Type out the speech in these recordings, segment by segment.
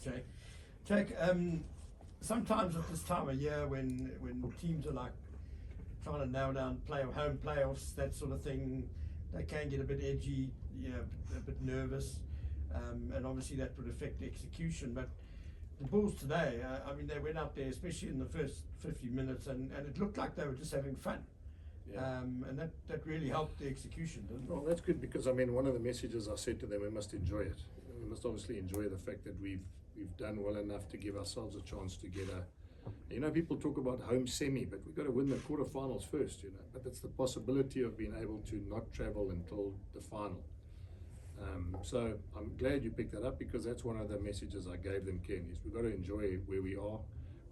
Jake. Jake, sometimes at this time of year when teams are like trying to nail down home playoffs, that sort of thing, they can get a bit edgy, a bit nervous, and obviously that would affect the execution. But the Bulls today, they went out there, especially in the first 50 minutes, and it looked like they were just having fun. Yeah. And that really helped the execution, didn't it? Well, that's good, because one of the messages I said to them, we must enjoy it. We must obviously enjoy the fact that we've done well enough to give ourselves a chance to get people talk about home semi, but we've got to win the quarterfinals first, But that's the possibility of being able to not travel until the final. So I'm glad you picked that up, because that's one of the messages I gave them, Ken, is we've got to enjoy where we are.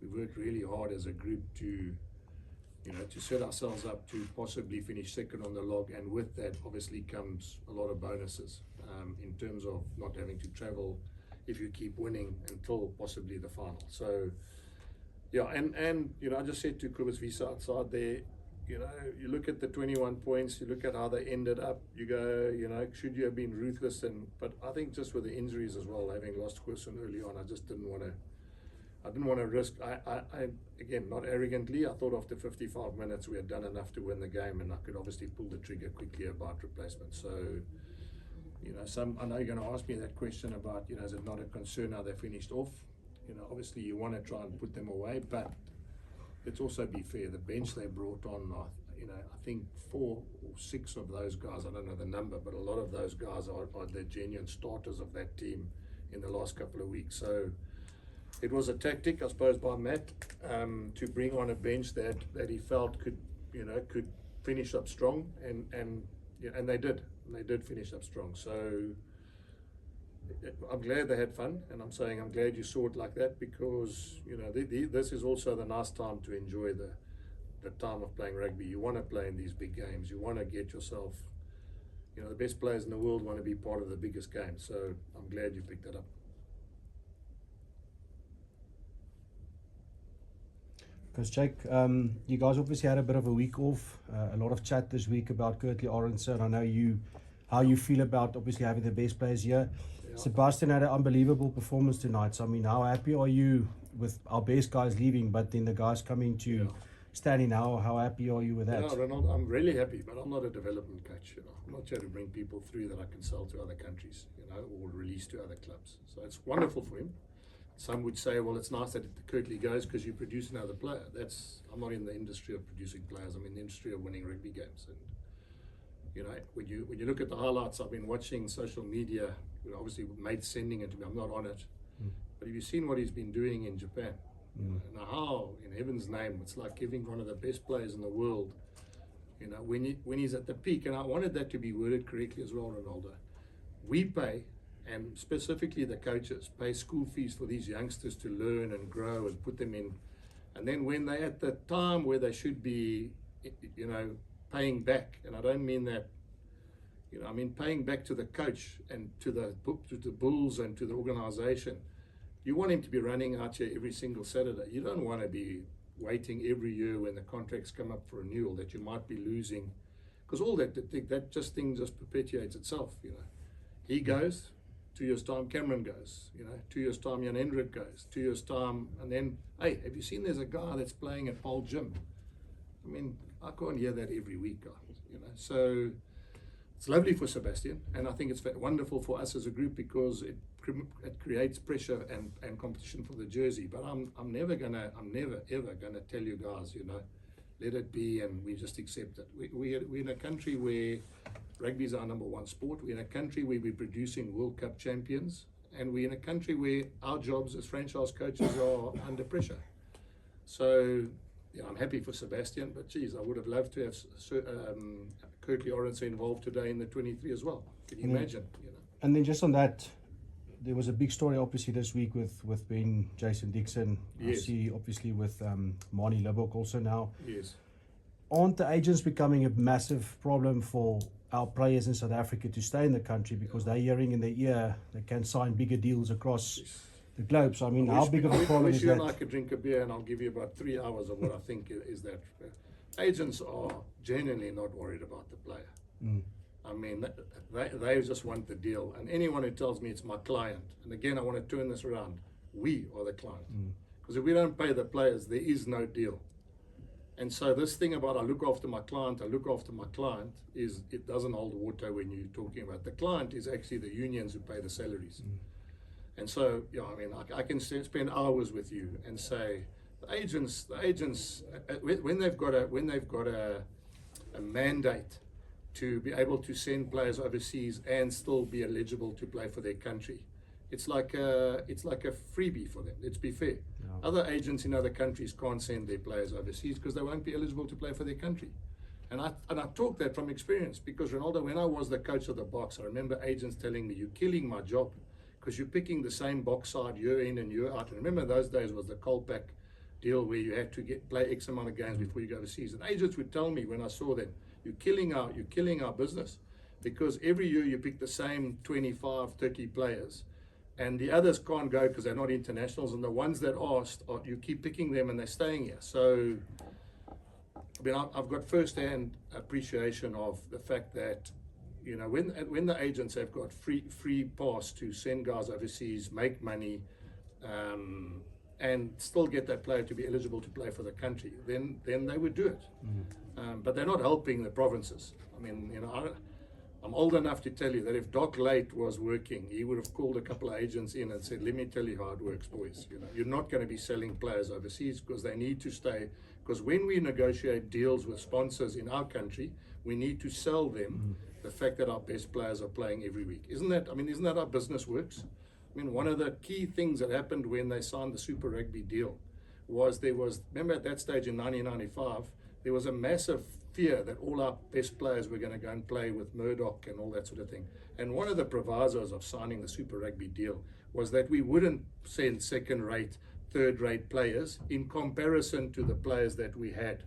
We've worked really hard as a group to set ourselves up to possibly finish second on the log, and with that obviously comes a lot of bonuses in terms of not having to travel if you keep winning until possibly the final. So yeah, and I just said to Kobus Visa outside there, you look at the 21 points, you look at how they ended up, you go, should you have been ruthless? But I think just with the injuries as well, having lost Quirson early on, I just didn't want to risk. I again, not arrogantly, I thought after 55 minutes we had done enough to win the game, and I could obviously pull the trigger quickly about replacement. So, I know you're going to ask me that question about, is it not a concern how they finished off? Obviously you want to try and put them away, but let's also be fair. The bench they brought on, I think 4 or 6 of those guys, I don't know the number, but a lot of those guys are the genuine starters of that team in the last couple of weeks. So it was a tactic, I suppose, by Matt to bring on a bench that he felt could finish up strong, and they did. And they did finish up strong. So I'm glad they had fun, and I'm glad you saw it like that, because this is also the nice time to enjoy the time of playing rugby. You want to play in these big games. You want to get yourself, the best players in the world want to be part of the biggest game. So I'm glad you picked that up. Because Jake, you guys obviously had a bit of a week off. A lot of chat this week about Kurtley Orense. I know how you feel about obviously having the best players here. Yeah. Sebastian had an unbelievable performance tonight. So how happy are you with our best guys leaving, but then the guys coming to standing now? How happy are you with that? Yeah, Renaldo, I'm really happy, but I'm not a development coach. I'm not trying to bring people through that I can sell to other countries, or release to other clubs. So it's wonderful for him. Some would say, well, it's nice that Kurtley goes because you produce another player. I'm not in the industry of producing players. I'm in the industry of winning rugby games. And when you look at the highlights, I've been watching social media. Obviously, mate sending it to me. I'm not on it. But have you seen what he's been doing in Japan? Now, how in heaven's name? It's like giving one of the best players in the world. When he's at the peak, and I wanted that to be worded correctly as well, Renaldo. We pay. And specifically the coaches pay school fees for these youngsters to learn and grow and put them in. And then when they're at the time where they should be, paying back, and I don't mean that, I mean paying back to the coach and to the Bulls and to the organization. You want him to be running out here every single Saturday. You don't want to be waiting every year when the contracts come up for renewal that you might be losing, because all that thing just perpetuates itself. He goes. 2 years' time, Cameron goes. 2 years' time, Jan Hendrik goes. 2 years' time, and then, hey, have you seen there's a guy that's playing at Paul Gym? I can't hear that every week, guys. So it's lovely for Sebastian, and I think it's wonderful for us as a group, because it creates pressure and competition for the jersey. But I'm never ever gonna tell you guys, let it be, and we just accept it. We're in a country where rugby is our #1 sport. We're in a country where we're producing World Cup champions, and we're in a country where our jobs as franchise coaches are under pressure. So, I'm happy for Sebastian, but geez, I would have loved to have Kurtley Orense involved today in the 23 as well. Can you imagine? And then just on that, there was a big story obviously this week with Ben Jason Dixon. Yes. I see obviously with Marnie Lubbock also now. Yes. Aren't the agents becoming a massive problem for our players in South Africa to stay in the country, because they're hearing in their ear they can sign bigger deals across the globe? So how big of a problem is that? I wish you and I could drink a beer and I'll give you about 3 hours of what I think is that. Agents are genuinely not worried about the player. They just want the deal. And anyone who tells me it's my client, and again I want to turn this around, We are the client. Because if we don't pay the players, there is no deal. And so this thing about I look after my client, is it doesn't hold water when you're talking about the client. Is actually the unions who pay the salaries. And so, yeah, I mean, I can spend hours with you and say the agents, when they've got a mandate to be able to send players overseas and still be eligible to play for their country, it's like a freebie for them. Let's be fair. Yeah. Other agents in other countries can't send their players overseas because they won't be eligible to play for their country. And I talk that from experience, because Renaldo, when I was the coach of the box, I remember agents telling me, "You're killing my job because you're picking the same box side year in and year out." And remember those days was the Colpack deal where you had to play X amount of games before you go overseas. And agents would tell me when I saw them, "You're killing our business, because every year you pick the same 25, 30 players. And the others can't go because they're not internationals, and the ones that you keep picking them and they're staying here." So, I mean, I've got first-hand appreciation of the fact that, you know, when the agents have got free pass to send guys overseas, make money, and still get that player to be eligible to play for the country, then they would do it. But they're not helping the provinces. I mean, you know, I'm old enough to tell you that if Doc Late was working, he would have called a couple of agents in and said, "Let me tell you how it works, boys. You know, you're not going to be selling players overseas because they need to stay. Because when we negotiate deals with sponsors in our country, we need to sell them the fact that our best players are playing every week." Isn't that how business works? I mean, one of the key things that happened when they signed the Super Rugby deal was remember at that stage in 1995, there was a massive fear that all our best players were going to go and play with Murdoch and all that sort of thing. And one of the provisos of signing the Super Rugby deal was that we wouldn't send second-rate, third-rate players in comparison to the players that we had.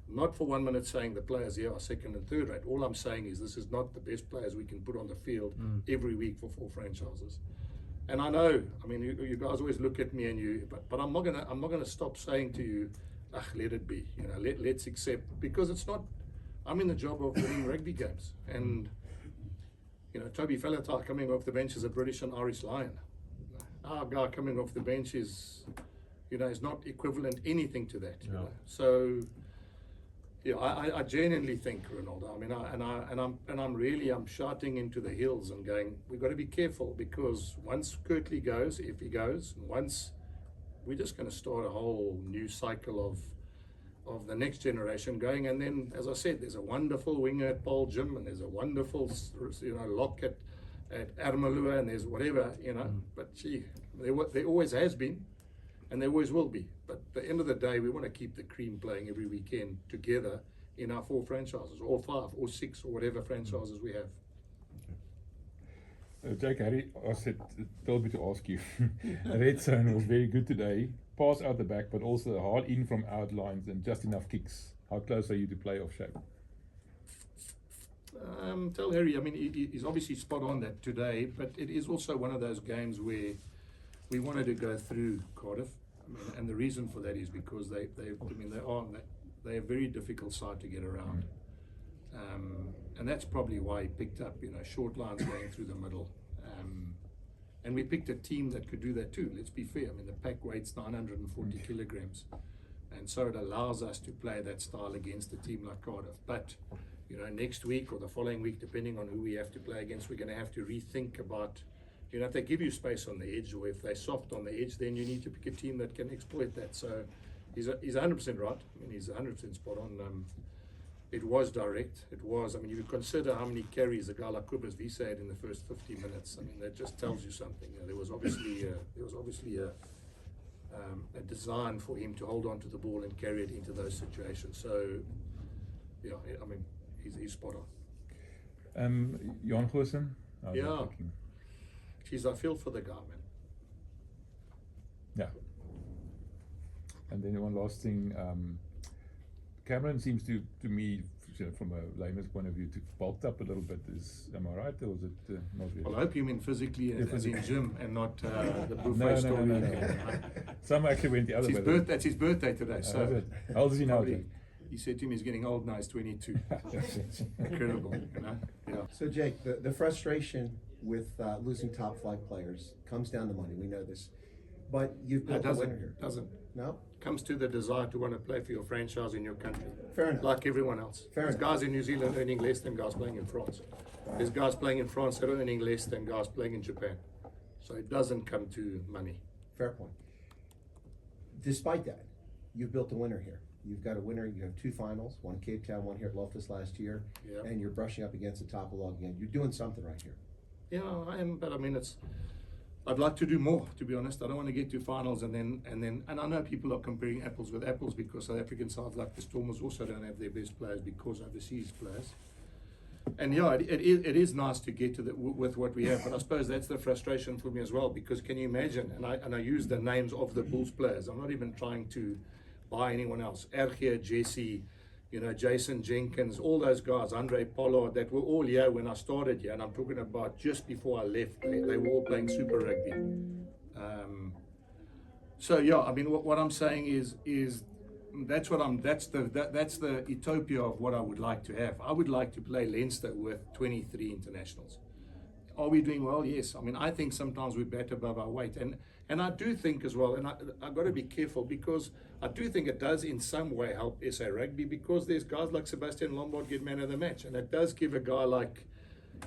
Not for 1 minute saying the players here are second and third rate. All I'm saying is this is not the best players we can put on the field every week for 4 franchises. And I know, I mean, you guys always look at me and but I'm not gonna stop saying to you, let it be. You know, let's accept, because it's not. I'm in the job of winning rugby games, and you know, Toby Faletau coming off the bench is a British and Irish Lion. Our guy coming off the bench is not equivalent anything to that. You know? So, yeah, I genuinely think, Renaldo. I mean, I'm shouting into the hills and going, we've got to be careful, because once Kirtley goes, if he goes, we're just going to start a whole new cycle of the next generation going. And then, as I said, there's a wonderful winger at Paul Jim, and there's a wonderful, lock at Ermalua, and there's whatever, But gee, there always has been, and there always will be. But at the end of the day, we want to keep the cream playing every weekend together in our 4 franchises, or 5, or 6, or whatever franchises we have. Jake, Harry told me to ask you. Red Zone was very good today. Pass out the back, but also hard in from out lines and just enough kicks. How close are you to play off shape? Tell Harry, I mean, he's obviously spot on that today, but it is also one of those games where we wanted to go through Cardiff. I mean, and the reason for that is because they're a very difficult side to get around. And that's probably why he picked up, short lines going through the middle. And we picked a team that could do that too, let's be fair. I mean, the pack weight's 940 kilograms. And so it allows us to play that style against a team like Cardiff. But, next week or the following week, depending on who we have to play against, we're going to have to rethink about, if they give you space on the edge, or if they're soft on the edge, then you need to pick a team that can exploit that. So he's 100% right. I mean, he's 100% spot on. It was direct. It was. I mean, you consider how many carries a guy like Kubas Visa had in the first 50 minutes. I mean, that just tells you something. There was obviously a design for him to hold on to the ball and carry it into those situations. So, yeah, I mean, he's spot on. Jan Goosen? Yeah. Geez, I feel for the guy, man. Yeah. And then one last thing. Cameron seems to me, from a layman's point of view, to bulked up a little bit. Am I right, or is it not really? Well, I hope you mean physically, as in gym, and not the buffet no, story. No. Some actually went the other way. That's his birthday today. So how old is he now? He said to me he's getting old now. He's 22. Incredible, Yeah. So Jake, the frustration with losing top flight players comes down to money. We know this. But you've built a winner here. Doesn't. No? Comes to the desire to want to play for your franchise in your country. Fair enough. Like everyone else. Fair There's enough. guys in New Zealand earning less than guys playing in France. There's guys playing in France that are earning less than guys playing in Japan. So it doesn't come to money. Fair point. Despite that, you've built a winner here. You've got a winner. You have 2 finals, one Cape Town, one here at Loftus last year, Yeah. and you're brushing up against the top of the log again. You're doing something right here. Yeah, I am, but I mean, I'd like to do more, to be honest. I don't want to get to finals and I know people are comparing apples with apples because South African sides like the Stormers also don't have their best players because overseas players. And yeah, it is nice to get to with what we have, but I suppose that's the frustration for me as well, because can you imagine, and I use the names of the Bulls players, I'm not even trying to buy anyone else, Ergia, Jesse, Jason Jenkins, all those guys, Andre Pollard, that were all here when I started here, and I'm talking about just before I left, they were all playing Super Rugby. So yeah, I mean, what I'm saying is that's the utopia of what I would like to have. I would like to play Leinster with 23 internationals. Are we doing well? Yes. I mean, I think sometimes we bat above our weight, and I do think as well, and I've got to be careful because I do think it does in some way help SA Rugby because there's guys like Sebastian Lombard get man of the match, and it does give a guy like,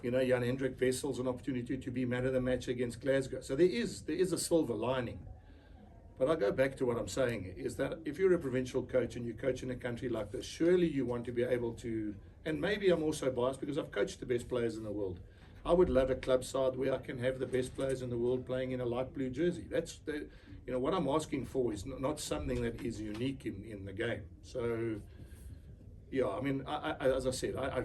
Jan Hendrik Wessels an opportunity to be man of the match against Glasgow. So there is a silver lining. But I go back to what I'm saying is that if you're a provincial coach and you coach in a country like this, surely you want to be able to, and maybe I'm also biased because I've coached the best players in the world. I would love a club side where I can have the best players in the world playing in a light blue jersey. That's what I'm asking for is not something that is unique in the game. So, yeah, I mean, as I said, I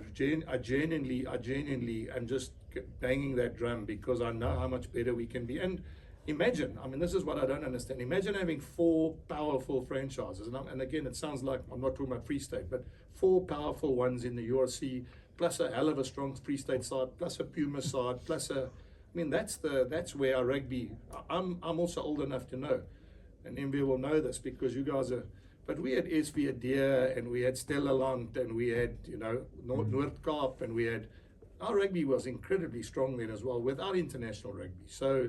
genuinely am just banging that drum because I know how much better we can be. And imagine, I mean, this is what I don't understand. Imagine having 4 powerful franchises. And again, it sounds like I'm not talking about Free State, but 4 powerful ones in the URC, plus a hell of a strong Free State side, plus a Puma side, plus I mean, that's where our rugby, I'm also old enough to know, and MV will know this because you guys are, but we had SV Adeer and we had Stellaland and we had, Noord-Kaap and we had, our rugby was incredibly strong then as well without international rugby. So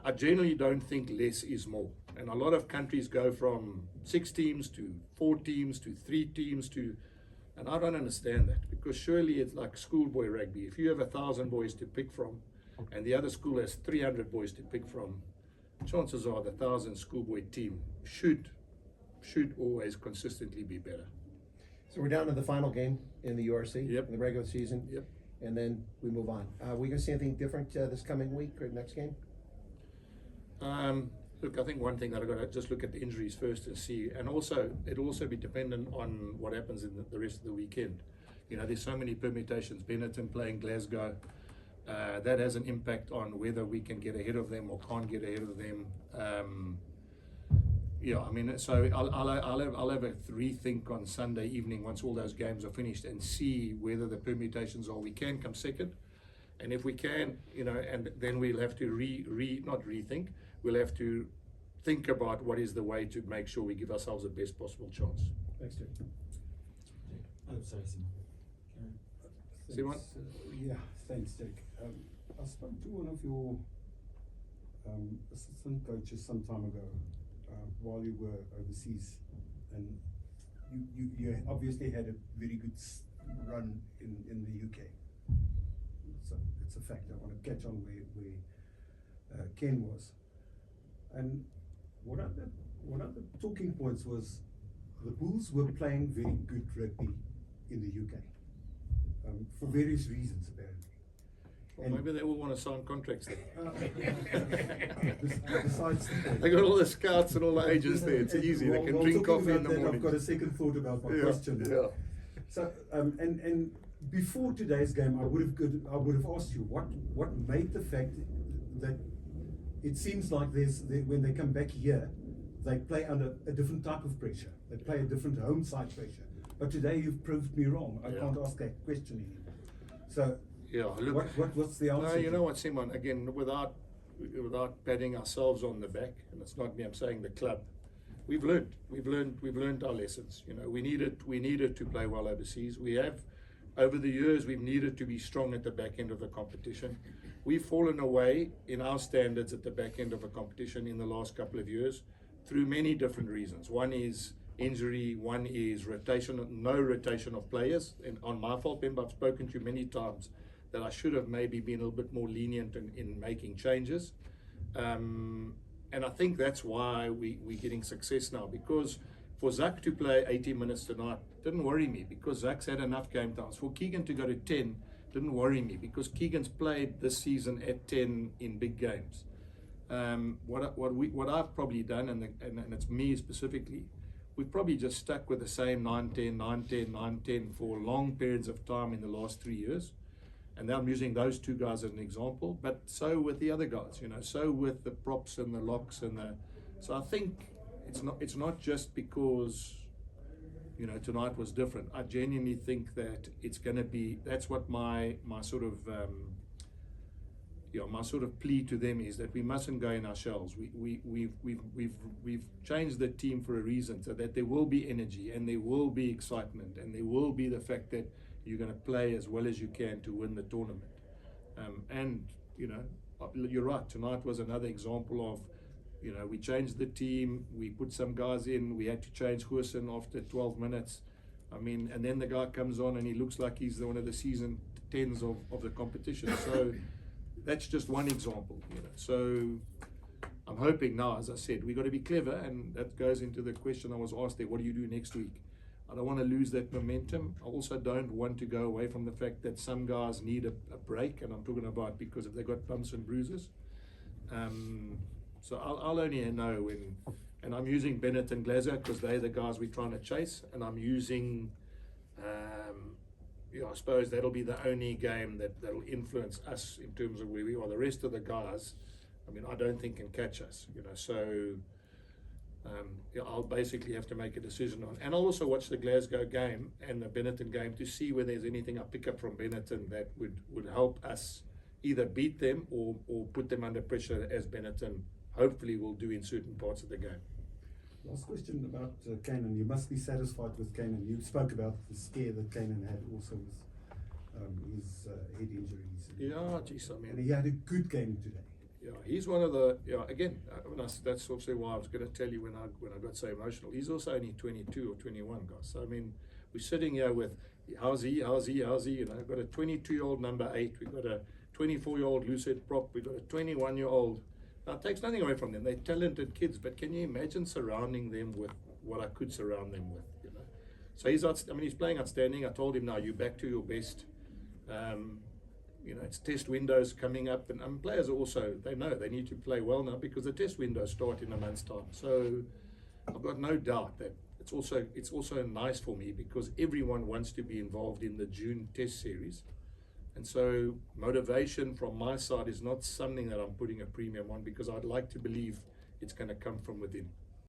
I generally don't think less is more. And a lot of countries go from 6 teams to 4 teams to 3 teams to, and I don't understand that because surely it's like schoolboy rugby. If you have 1,000 boys to pick from and the other school has 300 boys to pick from, chances are the 1,000 schoolboy team should always consistently be better. So we're down to the final game in the URC, Yep. in the regular season. Yep. And then we move on. Are we going to see anything different this coming week or next game? Look, I think one thing that I've got to just look at the injuries first and see, and also it'll also be dependent on what happens in the rest of the weekend. There's so many permutations. Benetton playing Glasgow, that has an impact on whether we can get ahead of them or can't get ahead of them. Yeah, I mean, so I'll have a rethink on Sunday evening once all those games are finished and see whether the permutations are we can come second, and if we can, and then we'll have to not rethink. We'll have to think about what is the way to make sure we give ourselves the best possible chance. Thanks, Dick. Oh, sorry, Simon. Simon? Yeah, thanks, Dick. I spoke to one of your assistant coaches some time ago while you were overseas, and you obviously had a very good run in the UK. So it's a fact. I want to catch on where Ken was. And one of the talking points was the Bulls were playing very good rugby in the UK for various reasons, apparently. Well, maybe they all want to sign contracts there. Besides, They got all the scouts and all the agents there. It's easy. They can while drink talking coffee in about the that, morning. I've got a second thought about my Yeah, question. yeah. So, and before today's game, I would have asked you what made the fact that it seems like when they come back here, they play under a different type of pressure. They play a different home side pressure. But today you've proved me wrong. I can't ask that question anymore. So, Yeah, look. what's the answer? No, you know what, Simon? Again, without patting ourselves on the back, and it's not me. I'm saying the club. We've learned our lessons. We needed to play well overseas. We have over the years we've needed to be strong at the back end of the competition. We've fallen away in our standards at the back end of a competition in the last couple of years through many different reasons. One is injury, one is rotation, no rotation of players. And on my fault, remember, I've spoken to you many times that I should have maybe been a little bit more lenient in making changes. And I think that's why we're getting success now, because for Zach to play 80 minutes tonight didn't worry me, because Zach's had enough game times. For Keegan to go to 10 didn't worry me, because Keegan's played this season at 10 in big games. What I've probably done, and it's me specifically, we've probably just stuck with the same 9-10, 9-10, 9-10 for long periods of time in the last 3 years. And now I'm using those two guys as an example, but so with the other guys, you know, so with the props and the locks and the. So I think it's not just because, you know, tonight was different. I genuinely think that it's going to be. That's what my sort of. My sort of plea to them is that we mustn't go in our shells. We've changed the team for a reason, so that there will be energy and there will be excitement and there will be the fact that you're going to play as well as you can to win the tournament. And you know, you're right. Tonight was another example of, you know, we changed the team. We put some guys in. We had to change Goosen after 12 minutes. I mean, and then the guy comes on and he looks like he's one of the season 10s of the competition. So. That's just one example, you know. So I'm hoping now, as I said, we've got to be clever, and that goes into the question I was asked there, what do you do next week? I don't want to lose that momentum. I also don't want to go away from the fact that some guys need a break, and I'm talking about because if they've got bumps and bruises. So I'll only know when, and I'm using Bennett and Glasgow because they're the guys we're trying to chase, and I'm using I suppose that'll be the only game that'll influence us in terms of where we are. The rest of the guys, I mean, I don't think can catch us, you know. So I'll basically have to make a decision on. And I'll also watch the Glasgow game and the Benetton game to see whether there's anything I pick up from Benetton that would help us either beat them or put them under pressure, as Benetton hopefully will do in certain parts of the game. Last question about Kanan. You must be satisfied with Kanan. You spoke about the scare that Kanan had also with his head injuries. Yeah, geez, I mean. And he had a good game today. Yeah, he's one of the. Yeah, again, that's also why I was going to tell you when I got so emotional. He's also only 22 or 21, guys. So I mean, we're sitting here with how's he? You know, we've got a 22-year-old number 8. We've got a 24-year-old Lucid prop. We've got a 21-year-old. Now, it takes nothing away from them. They're talented kids, but can you imagine surrounding them with what I could surround them with? You know, so he's playing outstanding. I told him, now you're back to your best. You know, it's test windows coming up, and players are also, they know they need to play well now because the test windows start in a month's time. So I've got no doubt that it's also nice for me because everyone wants to be involved in the June test series. And so motivation from my side is not something that I'm putting a premium on because I'd like to believe it's going to come from within.